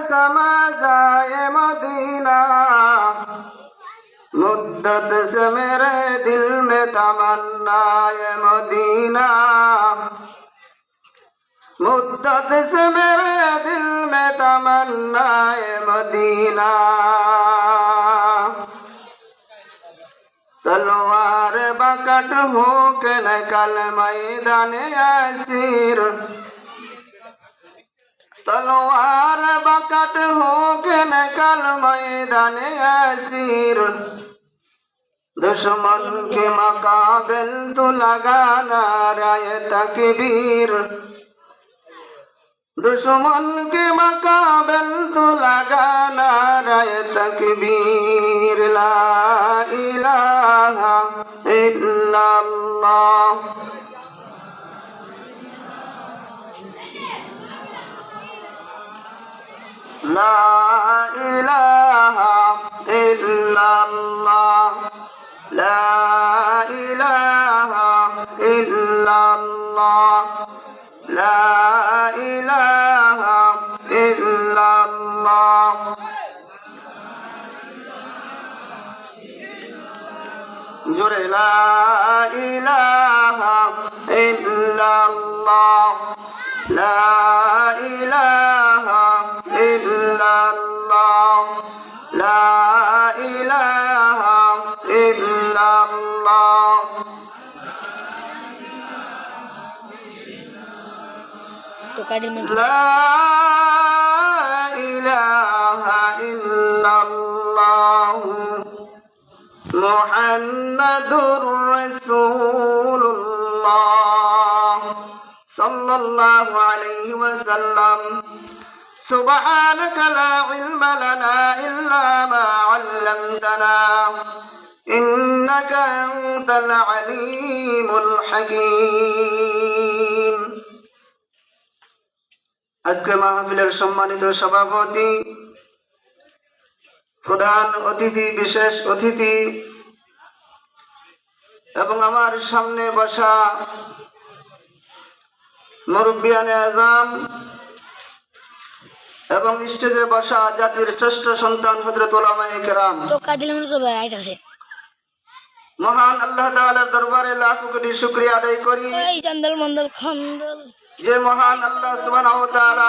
समा जाए मदीना, मुद्दत से मेरे दिल में तमन्ना है मदीना, मुद्दत से मेरे दिल में तमन्ना है मदीना। तलवार बकट हो के निकल मैदाने असीर, तलवार बकट हो के निकल मैदाने असीर, दुश्मन के मुकाबिल तू लगाना राय तकबीर, दुश्मन के मुकाबिल तू लगाना राय तकबीर। ला इलाहा इल्लल्लाह, ला इलाहा इल्लल्लाह, ला इलाहा इल्लल्लाह, ला इलाहा इल्लल्लाह। जोरे ला इलाहा इल्लल्लाह, ला इलाहा इल्लल्लाह, ला इलाहा इल्लल्लाह। ला इलाहा इल्लल्लाह मुहम्मदुर रसूलुल्लाह सल्लल्लाहु अलैहि वसल्लम। सुब्हानक ला इल्म लना इल्ला मा अल्लमतना इन्नका अंतल अलीमुल हकीम। আজকে মাহফিলের সম্মানিত সভাপতি, প্রধান অতিথি, বিশেষ অতিথি এবং আমার সামনে বসা মুরব্বিয়ানে আজম এবং স্টেজে বসা জাতির শ্রেষ্ঠ সন্তান হযরত উলামায়ে কেরাম, মহান আল্লাহ তাআলার দরবারে লাখ কোটি শুকরিয়া আদায় করি যে মহান আল্লাহ সুবহানাহু ওয়া তাআলা